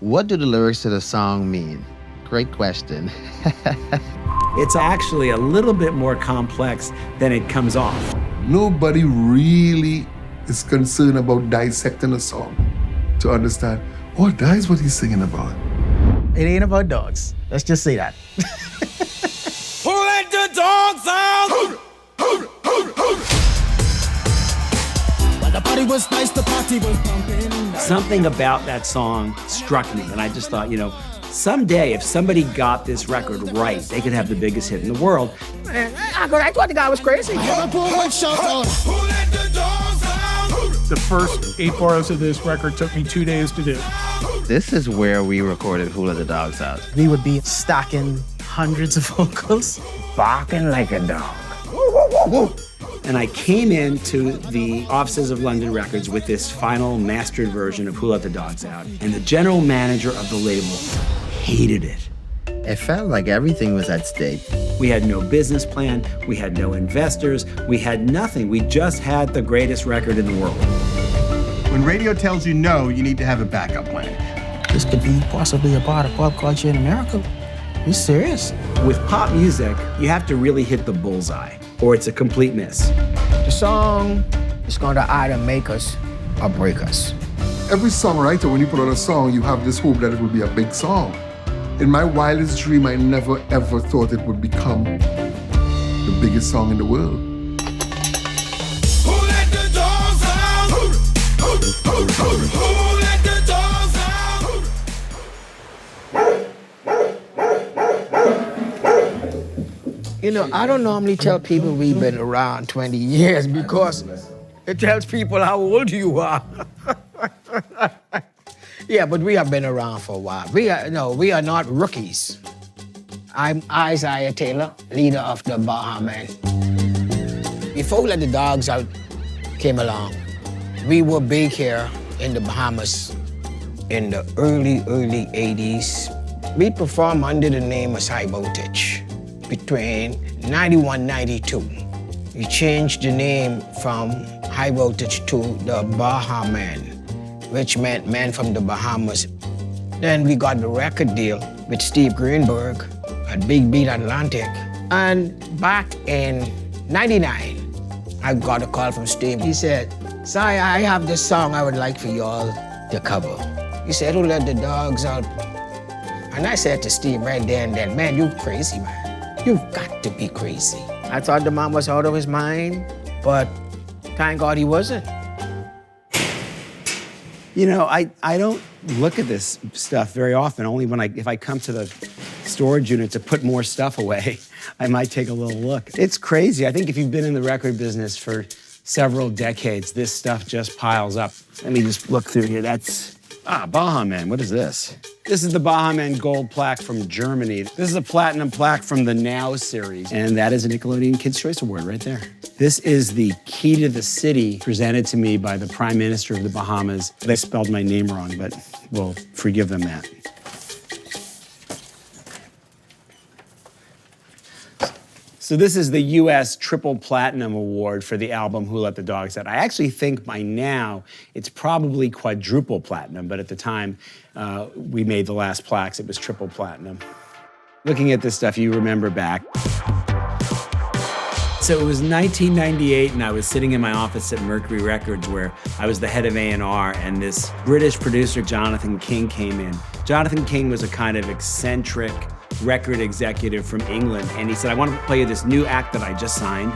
What do the lyrics to the song mean? Great question. It's actually a little bit more complex than it comes off. Nobody really is concerned about dissecting a song to understand, oh, that is what he's singing about. It ain't about dogs. Let's just say that. Who let the dogs out? But the party was nice, the party was pumping. Something about that song struck me, and I just thought, someday if somebody got this record right, they could have the biggest hit in the world. I thought the guy was crazy. Liverpool went shout out. Who let the dogs out? The first 8 bars of this record took me 2 days to do. This is where we recorded Who Let the Dogs Out. We would be stacking hundreds of vocals. Barking like a dog. And I came into the offices of London Records with this final mastered version of Who Let the Dogs Out. And the general manager of the label hated it. It felt like everything was at stake. We had no business plan, we had no investors, we had nothing. We just had the greatest record in the world. When radio tells you no, you need to have a backup plan. This could be possibly a part of pop culture in America. You serious? With pop music, you have to really hit the bullseye, or it's a complete miss. The song is going to either make us or break us. Every songwriter, when you put on a song, you have this hope that it will be a big song. In my wildest dream, I never ever thought it would become the biggest song in the world. Who let the dogs out? Who let the dogs out? I don't normally tell people we've been around 20 years because it tells people how old you are. Yeah, but we have been around for a while. We are not rookies. I'm Isaiah Taylor, leader of the Baha Men. Before We Let the Dogs Out came along, we were big here in the Bahamas in the early 80s. We performed under the name of High Voltage between 91, 92. We changed the name from High Voltage to the Baha Men, which meant men from the Bahamas. Then we got the record deal with Steve Greenberg at Big Beat Atlantic. And back in 99, I got a call from Steve. He said, "Si, I have this song I would like for y'all to cover." He said, "Who Let the Dogs Out?" And I said to Steve right there and then, "Man, you crazy, man. You've got to be crazy." I thought the man was out of his mind, but thank God he wasn't. I don't look at this stuff very often, only if I come to the storage unit to put more stuff away, I might take a little look. It's crazy. I think if you've been in the record business for several decades, this stuff just piles up. Let me just look through here. That's, Baha Men. What is this? This is the Baha Men gold plaque from Germany. This is a platinum plaque from the Now series, and that is a Nickelodeon Kids' Choice Award right there. This is the Key to the City presented to me by the Prime Minister of the Bahamas. They spelled my name wrong, but we'll forgive them that. So this is the US Triple Platinum Award for the album Who Let the Dogs Out. I actually think by now it's probably quadruple platinum, but at the time we made the last plaques, it was triple platinum. Looking at this stuff, you remember back. So it was 1998, and I was sitting in my office at Mercury Records where I was the head of A&R, and this British producer, Jonathan King, came in. Jonathan King was a kind of eccentric record executive from England, and he said, "I want to play you this new act that I just signed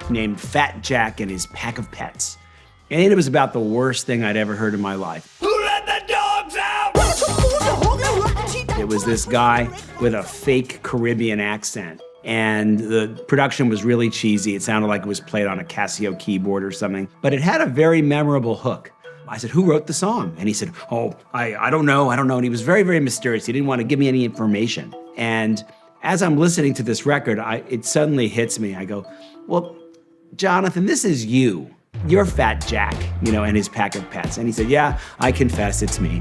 named Fat Jack and His Pack of Pets." And it was about the worst thing I'd ever heard in my life. Who let the dogs out? It was this guy with a fake Caribbean accent, and the production was really cheesy. It sounded like it was played on a Casio keyboard or something, but it had a very memorable hook. I said, "Who wrote the song?" And he said, I don't know. And he was very, very mysterious. He didn't want to give me any information. And as I'm listening to this record, it suddenly hits me. I go, "Well, Jonathan, this is you. You're Fat Jack, and his pack of pets." And he said, "Yeah, I confess, it's me."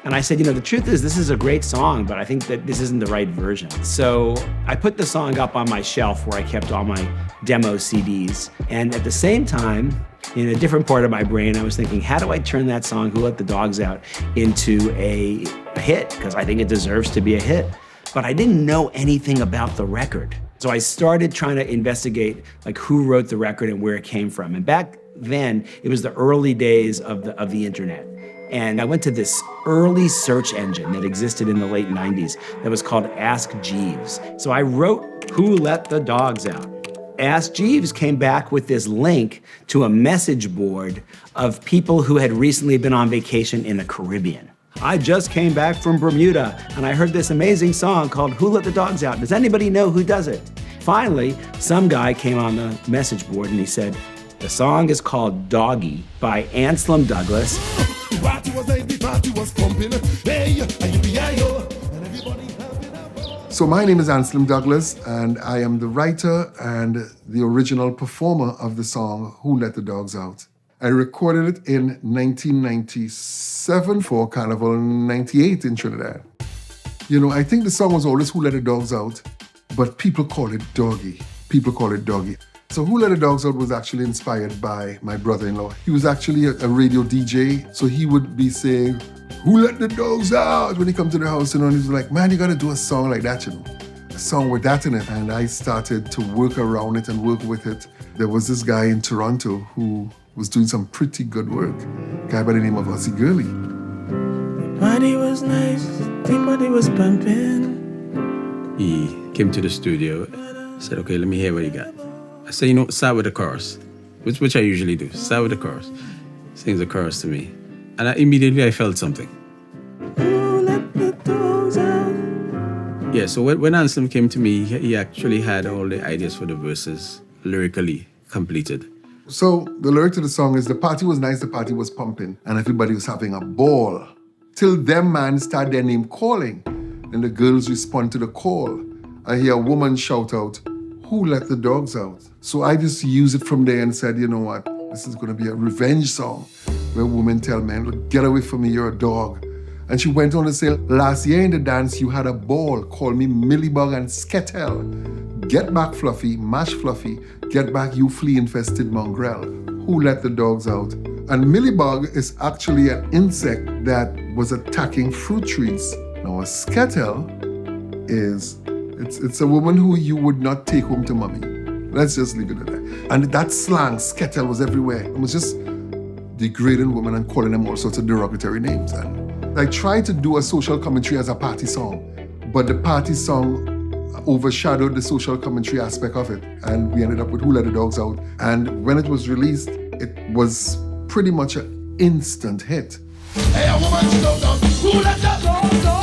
And I said, "The truth is this is a great song, but I think that this isn't the right version." So I put the song up on my shelf where I kept all my demo CDs. And at the same time, in a different part of my brain, I was thinking, how do I turn that song, Who Let the Dogs Out, into a a hit because I think it deserves to be a hit. But I didn't know anything about the record. So I started trying to investigate like who wrote the record and where it came from. And back then, it was the early days of the internet. And I went to this early search engine that existed in the late 90s that was called Ask Jeeves. So I wrote, "Who Let the Dogs Out?" Ask Jeeves came back with this link to a message board of people who had recently been on vacation in the Caribbean. I just came back from Bermuda and I heard this amazing song called "Who Let the Dogs Out?" Does anybody know who does it? Finally, some guy came on the message board and he said, the song is called Doggy by Anselm Douglas. So my name is Anselm Douglas, and I am the writer and the original performer of the song Who Let the Dogs Out. I recorded it in 1997 for Carnival 98 in Trinidad. You know, I think the song was always Who Let the Dogs Out, but people call it Doggy. People call it Doggy. So Who Let the Dogs Out was actually inspired by my brother-in-law. He was actually a radio DJ, so he would be saying, "Who let the dogs out?" when he come to the house, you know, and he was like, "Man, you gotta do a song like that, you know, a song with that in it." And I started to work around it and work with it. There was this guy in Toronto who was doing some pretty good work, a guy by the name of Ossie Gurley. Body was nice, the body was pumping. He came to the studio, said, "Okay, let me hear what you got." I said, start with the chorus, which I usually do. Start with the chorus. Sings the chorus to me. And immediately I felt something. Ooh, let the dogs out. Yeah, so when Anselm came to me, he actually had all the ideas for the verses lyrically completed. So the lyric to the song is, the party was nice, the party was pumping, and everybody was having a ball. Till them man start their name calling, and the girls respond to the call. I hear a woman shout out, "Who let the dogs out?" So I just used it from there and said, you know what, this is gonna be a revenge song where women tell men, "Look, get away from me, you're a dog." And she went on to say, "Last year in the dance, you had a ball, call me Millibug and Skettel. Get back, Fluffy, mash Fluffy, get back, you flea-infested mongrel. Who let the dogs out?" And Millibug is actually an insect that was attacking fruit trees. Now a Skettel is, it's a woman who you would not take home to mommy. Let's just leave it at that. And that slang, Skettel, was everywhere. It was just degrading women and calling them all sorts of derogatory names. And I tried to do a social commentary as a party song, but the party song overshadowed the social commentary aspect of it. And we ended up with Who Let the Dogs Out. And when it was released, it was pretty much an instant hit. Hey, a woman, she goes out. Who let the dogs out?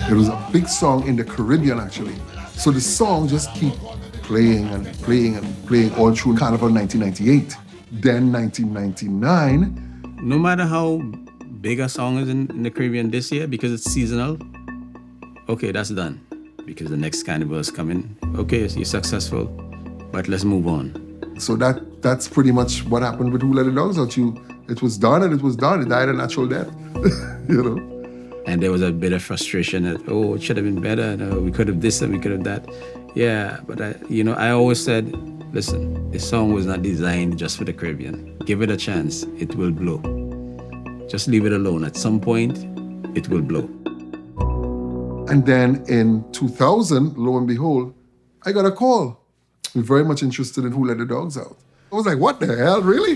It was a big song in the Caribbean, actually. So the song just keep playing and playing and playing all through Carnival 1998. Then 1999. No matter how big a song is in the Caribbean this year, because it's seasonal, okay, that's done. Because the next carnival is coming. Okay, you're successful, but let's move on. So that's pretty much what happened with Who Let the Dogs Out. It was done and it was done. It died a natural death, you know. And there was a bit of frustration that, oh, it should have been better. No, we could have this and we could have that. Yeah, but I always said, listen, this song was not designed just for the Caribbean. Give it a chance, it will blow. Just leave it alone. At some point, it will blow. And then in 2000, lo and behold, I got a call. We're very much interested in Who Let the Dogs Out. I was like, what the hell, really?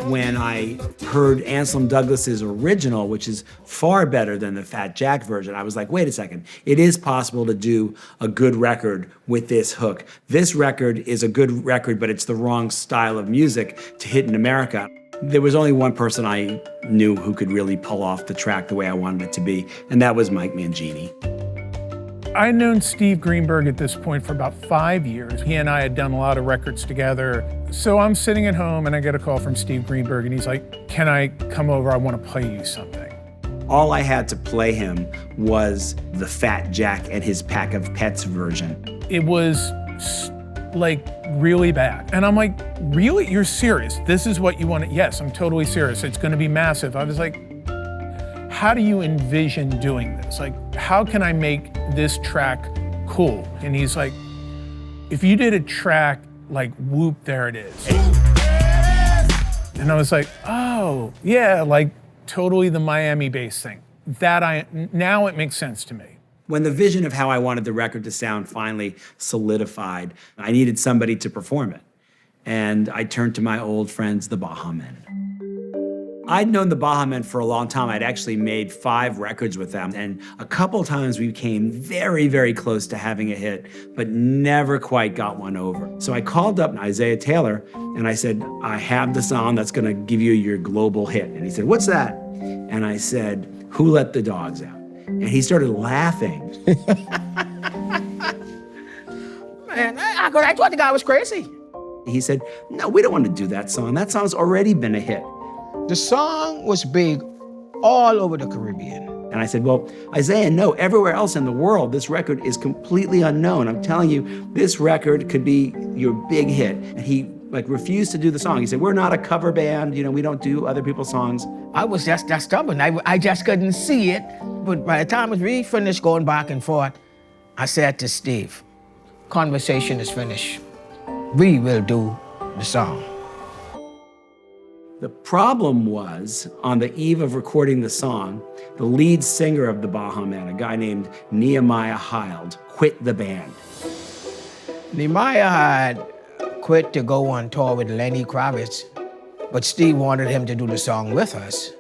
When I heard Anselm Douglas's original, which is far better than the Fat Jack version, I was like, wait a second. It is possible to do a good record with this hook. This record is a good record, but it's the wrong style of music to hit in America. There was only one person I knew who could really pull off the track the way I wanted it to be, and that was Mike Mangini. I'd known Steve Greenberg at this point for about 5 years. He and I had done a lot of records together. So I'm sitting at home and I get a call from Steve Greenberg and he's like, "Can I come over? I want to play you something." All I had to play him was the Fat Jack and his Pack of Pets version. It was like really bad. And I'm like, really? You're serious? This is what you want to? Yes, I'm totally serious. It's going to be massive. I was like, how do you envision doing this? Like, how can I make this track cool? And he's like, if you did a track like Whoop, There It Is. And I was like, oh, yeah, like totally the Miami-based thing. Now it makes sense to me. When the vision of how I wanted the record to sound finally solidified, I needed somebody to perform it. And I turned to my old friends, the Baha Men. I'd known the Baha Men for a long time. I'd actually made 5 records with them. And a couple times we came very, very close to having a hit, but never quite got one over. So I called up Isaiah Taylor and I said, I have the song that's gonna give you your global hit. And he said, what's that? And I said, Who Let the Dogs Out? And he started laughing. Man, I thought the guy was crazy. He said, no, we don't want to do that song. That song's already been a hit. The song was big all over the Caribbean. And I said, well, Isaiah, no, everywhere else in the world, this record is completely unknown. I'm telling you, this record could be your big hit. And he refused to do the song. He said, we're not a cover band. We don't do other people's songs. I was just that stubborn. I just couldn't see it. But by the time we finished going back and forth, I said to Steve, conversation is finished. We will do the song. The problem was, on the eve of recording the song, the lead singer of the Baha Men, a guy named Nehemiah Hild, quit the band. Nehemiah had quit to go on tour with Lenny Kravitz, but Steve wanted him to do the song with us.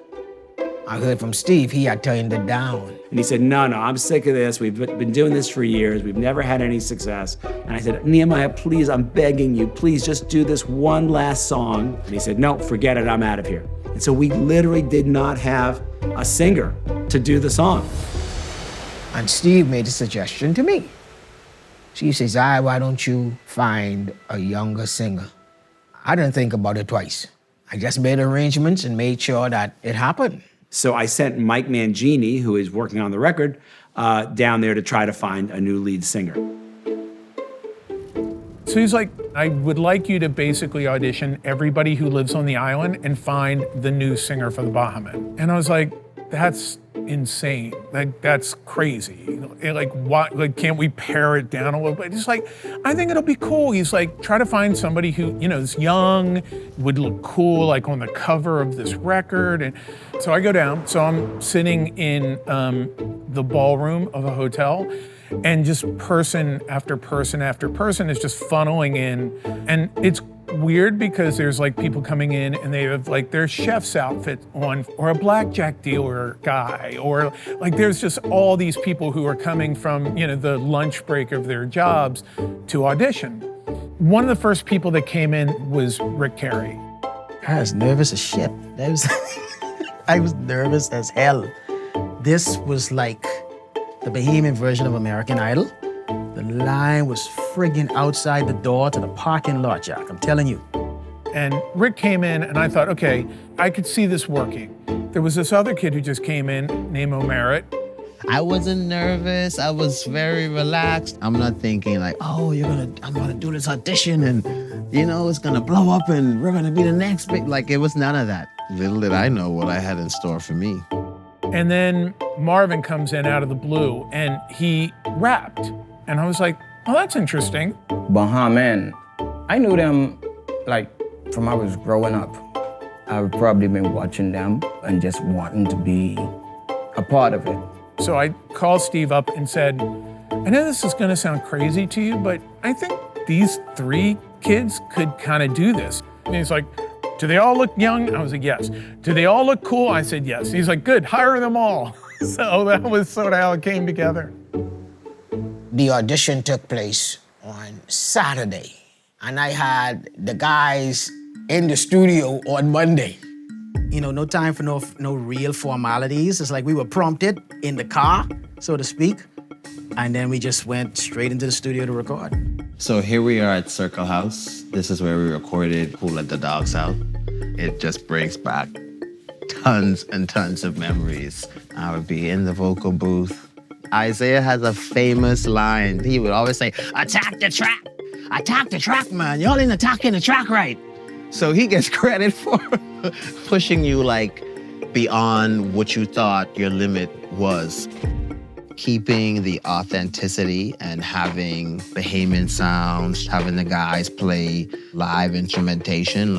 I heard from Steve he had turned it down. And he said, no, I'm sick of this. We've been doing this for years. We've never had any success. And I said, Nehemiah, please, I'm begging you, please just do this one last song. And he said, no, forget it, I'm out of here. And so we literally did not have a singer to do the song. And Steve made a suggestion to me. Steve says, why don't you find a younger singer? I didn't think about it twice. I just made arrangements and made sure that it happened. So I sent Mike Mangini, who is working on the record, down there to try to find a new lead singer. So he's like, I would like you to basically audition everybody who lives on the island and find the new singer for the Baha Men. And I was like, that's insane. That's crazy. What? Can't we pare it down a little bit? He's like, I think it'll be cool. He's like, try to find somebody who, is young, would look cool, like on the cover of this record. And so I go down. So I'm sitting in the ballroom of a hotel, and just person after person after person is just funneling in. And it's weird because there's people coming in and they have their chef's outfit on, or a blackjack dealer guy, or there's just all these people who are coming from the lunch break of their jobs to audition. One of the first people that came in was Rick Carey. I was nervous as shit. I was nervous as hell. This was like the Bahamian version of American Idol. The line was friggin' outside the door to the parking lot, Jack, I'm telling you. And Rick came in and I thought, okay, I could see this working. There was this other kid who just came in named Omerit. I wasn't nervous. I was very relaxed. I'm not thinking oh, I'm gonna do this audition and, it's gonna blow up and we're gonna be the next big. It was none of that. Little did I know what I had in store for me. And then Marvin comes in out of the blue and he rapped. And I was like, oh, that's interesting. Baha Men, I knew them from I was growing up. I've probably been watching them and just wanting to be a part of it. So I called Steve up and said, I know this is gonna sound crazy to you, but I think these 3 kids could kind of do this. And he's like, do they all look young? I was like, yes. Do they all look cool? I said, yes. He's like, good, hire them all. So that was sort of how it came together. The audition took place on Saturday, and I had the guys in the studio on Monday. No time for no real formalities. It's like we were prompted in the car, so to speak, and then we just went straight into the studio to record. So here we are at Circle House. This is where we recorded Who Let the Dogs Out. It just brings back tons and tons of memories. I would be in the vocal booth. Isaiah has a famous line. He would always say, attack the track. Attack the track, man. Y'all ain't attacking the track right. So he gets credit for pushing you beyond what you thought your limit was. Keeping the authenticity and having Bahamian sounds, having the guys play live instrumentation,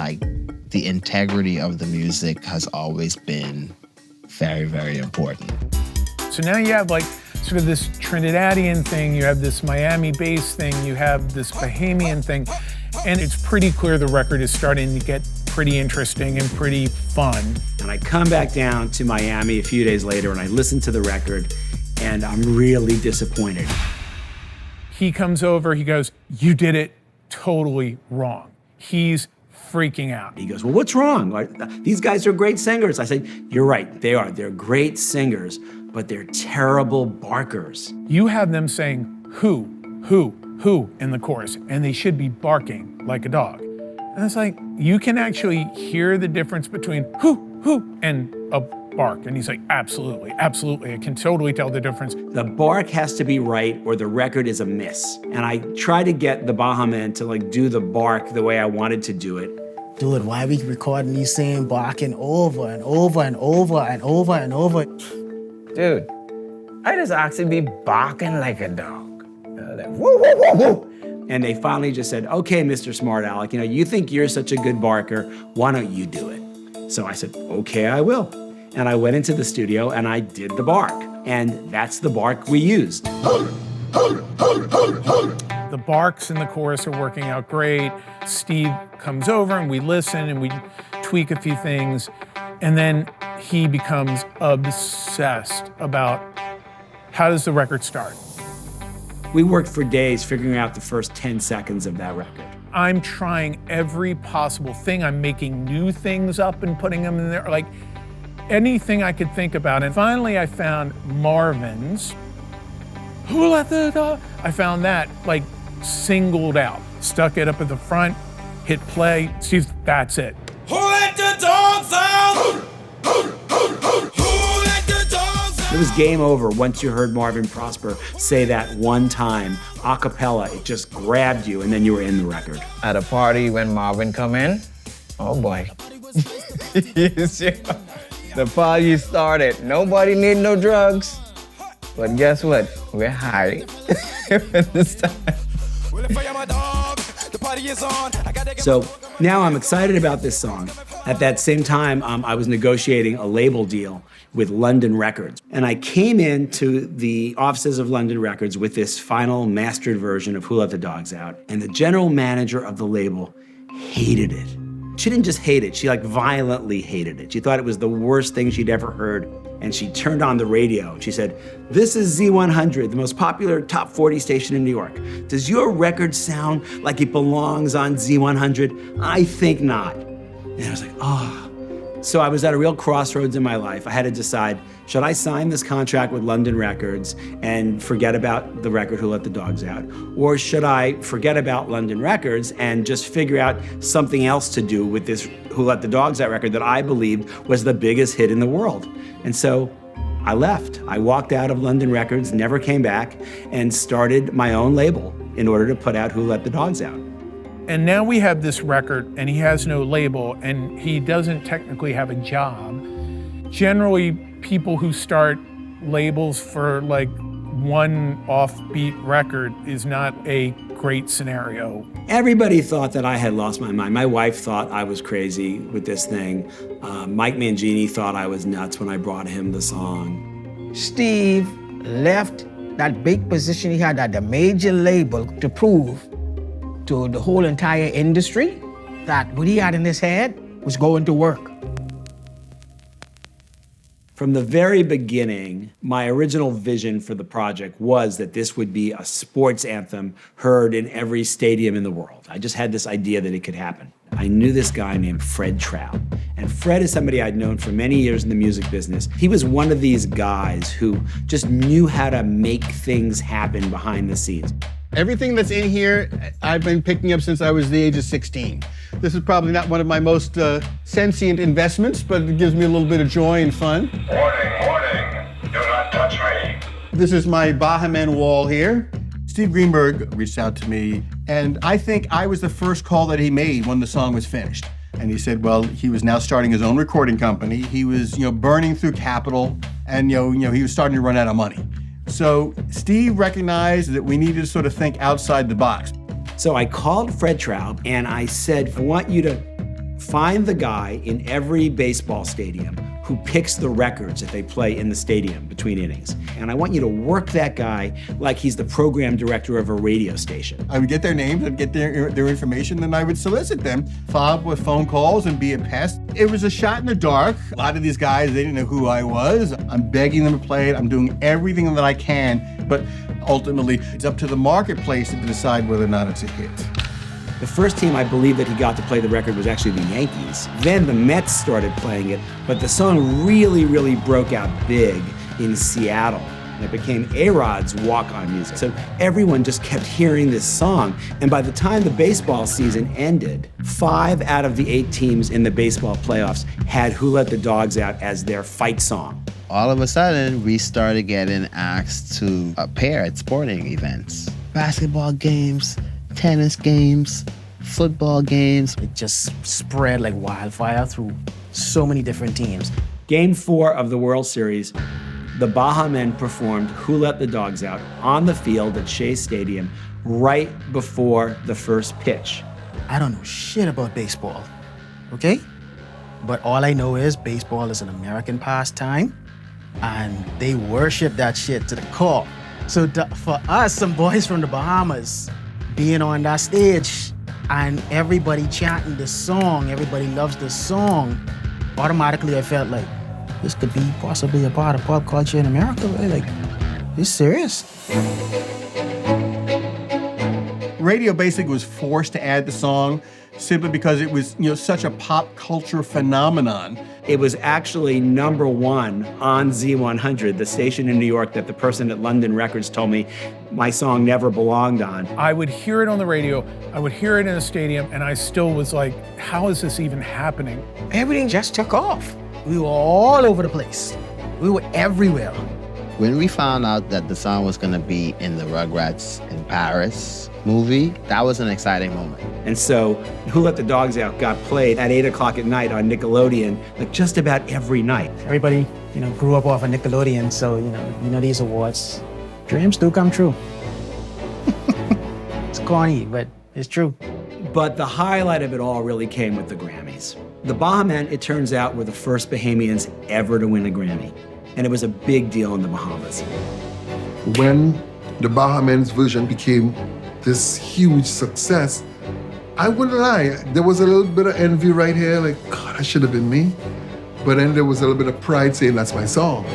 the integrity of the music has always been very, very important. So now you have like sort of this Trinidadian thing, you have this Miami bass thing, you have this Bahamian thing, and it's pretty clear the record is starting to get pretty interesting and pretty fun. And I come back down to Miami a few days later and I listen to the record and I'm really disappointed. He comes over, he goes, "You did it totally wrong." He's freaking out. He goes, "Well, what's wrong? These guys are great singers." I said, "You're right, they are. They're great singers, but they're terrible barkers." You have them saying, who in the chorus, and they should be barking like a dog. And it's like, you can actually hear the difference between who, and a bark. And he's like, absolutely, I can totally tell the difference. The bark has to be right or the record is a miss. And I try to get the Baha Men to like do the bark the way I wanted to do it. Dude, why we recording these same barking over and over and over and over and over? Dude, I just actually be barking like a dog. Like, woo, woo, woo, woo. And they finally just said, "Okay, Mr. Smart Alec, you think you're such a good barker, why don't you do it?" So I said, "Okay, I will." And I went into the studio and I did the bark. And that's the bark we used. The barks in the chorus are working out great. Steve comes over and we listen and we tweak a few things. And then he becomes obsessed about how does the record start? We worked for days figuring out the first 10 seconds of that record. I'm trying every possible thing. I'm making new things up and putting them in there, like anything I could think about. And finally I found Marvin's "Who Let the Dog?" I found that like singled out. Stuck it up at the front, hit play. Steve, that's it. Who let the dogs out? Who let the dogs out? It was game over once you heard Marvin Prosper say that one time, a cappella. It just grabbed you and then you were in the record. At a party when Marvin come in, oh boy. The party started. Nobody need no drugs. But guess what? We're high. This time. So now I'm excited about this song. At that same time, I was negotiating a label deal with London Records. And I came into the offices of London Records with this final mastered version of Who Let the Dogs Out. And the general manager of the label hated it. She didn't just hate it, she like violently hated it. She thought it was the worst thing she'd ever heard. And she turned on the radio. She said, "This is Z100, the most popular top 40 station in New York. Does your record sound like it belongs on Z100? I think not." And I was like, oh. So I was at a real crossroads in my life. I had to decide, should I sign this contract with London Records and forget about the record Who Let the Dogs Out? Or should I forget about London Records and just figure out something else to do with this Who Let the Dogs Out record that I believed was the biggest hit in the world? And so I left. I walked out of London Records, never came back, and started my own label in order to put out Who Let the Dogs Out. And now we have this record and he has no label and he doesn't technically have a job. Generally, people who start labels for like one offbeat record is not a great scenario. Everybody thought that I had lost my mind. My wife thought I was crazy with this thing. Mike Mangini thought I was nuts when I brought him the song. Steve left that big position he had at the major label to prove to the whole entire industry that what he had in his head was going to work. From the very beginning, my original vision for the project was that this would be a sports anthem heard in every stadium in the world. I just had this idea that it could happen. I knew this guy named Fred Trout. And Fred is somebody I'd known for many years in the music business. He was one of these guys who just knew how to make things happen behind the scenes. Everything that's in here, I've been picking up since I was the age of 16. This is probably not one of my most sentient investments, but it gives me a little bit of joy and fun. Warning, do not touch me. This is my Baha Men wall here. Steve Greenberg reached out to me, and I think I was the first call that he made when the song was finished. And he said, well, he was now starting his own recording company. He was, burning through capital, and he was starting to run out of money. So Steve recognized that we needed to sort of think outside the box. So I called Fred Trout and I said, I want you to find the guy in every baseball stadium who picks the records that they play in the stadium between innings. And I want you to work that guy like he's the program director of a radio station. I would get their names, I'd get their information, and I would solicit them, follow up with phone calls and be a pest. It was a shot in the dark. A lot of these guys, they didn't know who I was. I'm begging them to play it. I'm doing everything that I can, but ultimately, it's up to the marketplace to decide whether or not it's a hit. The first team I believe that he got to play the record was actually the Yankees. Then the Mets started playing it, but the song really, really broke out big in Seattle. And it became A-Rod's walk-on music. So everyone just kept hearing this song. And by the time the baseball season ended, 5 out of the 8 teams in the baseball playoffs had Who Let the Dogs Out as their fight song. All of a sudden, we started getting asked to appear at sporting events. Basketball games, tennis games, football games. It just spread like wildfire through so many different teams. Game 4 of the World Series, the Baha Men performed Who Let the Dogs Out on the field at Shea Stadium right before the first pitch. I don't know shit about baseball, okay? But all I know is baseball is an American pastime, and they worship that shit to the core. So for us, some boys from the Bahamas, being on that stage and everybody chanting this song, everybody loves this song, automatically I felt like, this could be possibly a part of pop culture in America, right? Like, this serious? Radio basically was forced to add the song simply because it was, such a pop culture phenomenon. It was actually #1 on Z100, the station in New York that the person at London Records told me my song never belonged on. I would hear it on the radio, I would hear it in a stadium, and I still was like, how is this even happening? Everything just took off. We were all over the place. We were everywhere. When we found out that the song was gonna be in the Rugrats in Paris movie, that was an exciting moment. And so Who Let the Dogs Out got played at 8 o'clock at night on Nickelodeon, like just about every night. Everybody, grew up off of Nickelodeon, so, these awards, dreams do come true. It's corny, but it's true. But the highlight of it all really came with the Grammys. The Baha Men, it turns out, were the first Bahamians ever to win a Grammy. And it was a big deal in the Bahamas. When the Baha Men's version became this huge success, I wouldn't lie, there was a little bit of envy right here, like, God, that should have been me. But then there was a little bit of pride saying, that's my song.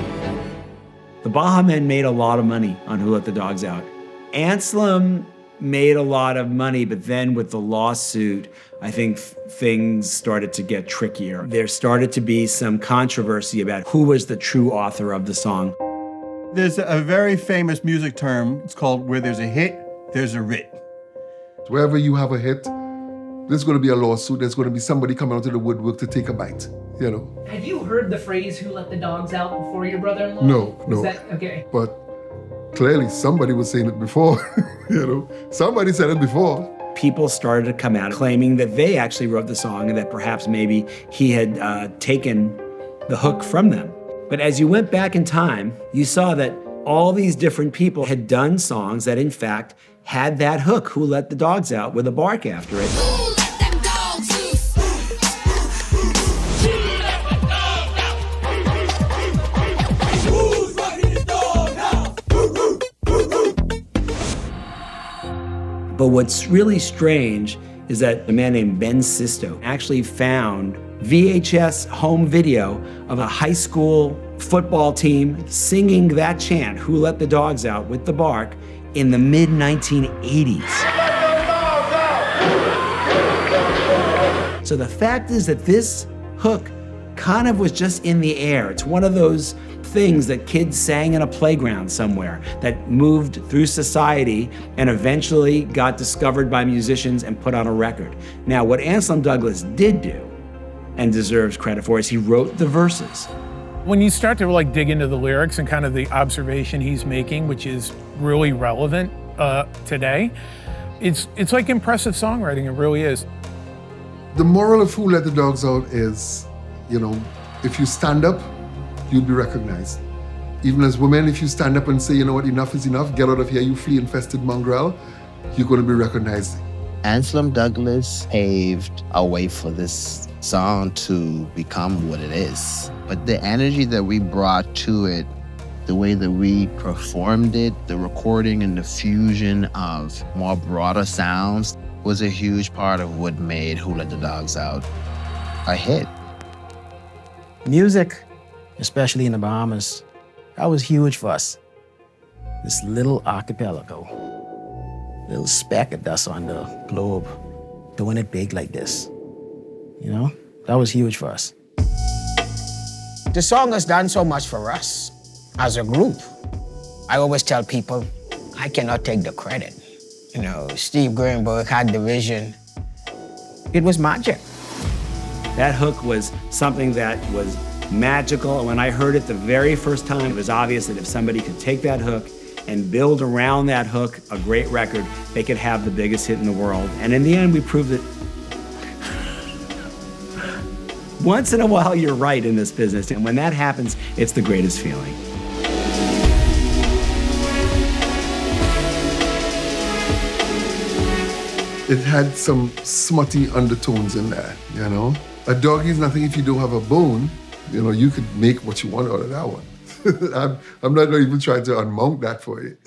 The Baha Men made a lot of money on Who Let the Dogs Out. Anselm made a lot of money, but then with the lawsuit, I think things started to get trickier. There started to be some controversy about who was the true author of the song. There's a very famous music term. It's called where there's a hit, there's a writ. Wherever you have a hit, there's going to be a lawsuit. There's going to be somebody coming out of the woodwork to take a bite, Had you heard the phrase, who let the dogs out, before your brother-in-law? No. Was that, okay. But clearly somebody was saying it before, Somebody said it before. People started to come out claiming that they actually wrote the song and that perhaps maybe he had taken the hook from them. But as you went back in time, you saw that all these different people had done songs that in fact had that hook, Who Let the Dogs Out, with a bark after it. But what's really strange is that a man named Ben Sisto actually found VHS home video of a high school football team singing that chant, Who Let the Dogs Out, with the bark, in the mid-1980s. So the fact is that this hook kind of was just in the air. It's one of those things that kids sang in a playground somewhere that moved through society and eventually got discovered by musicians and put on a record. Now, what Anselm Douglas did do, and deserves credit for, is he wrote the verses. When you start to dig into the lyrics and kind of the observation he's making, which is really relevant today, it's like impressive songwriting, it really is. The moral of Who Let the Dogs Out is, if you stand up, you'll be recognized. Even as women, if you stand up and say, you know what, enough is enough, get out of here, you flea-infested mongrel, you're going to be recognized. Anselm Douglas paved a way for this song to become what it is. But the energy that we brought to it, the way that we performed it, the recording and the fusion of more broader sounds was a huge part of what made Who Let the Dogs Out a hit. Music, especially in the Bahamas, that was huge for us. This little archipelago, little speck of dust on the globe, doing it big like this. You know, that was huge for us. The song has done so much for us as a group. I always tell people, I cannot take the credit. You know, Steve Greenberg had the vision. It was magic. That hook was something that was magical. And when I heard it the very first time, it was obvious that if somebody could take that hook and build around that hook a great record, they could have the biggest hit in the world. And in the end, we proved that once in a while, you're right in this business. And when that happens, it's the greatest feeling. It had some smutty undertones in there, you know? A doggy is nothing if you don't have a bone. You know, you could make what you want out of that one. I'm not going to even try to unmount that for you.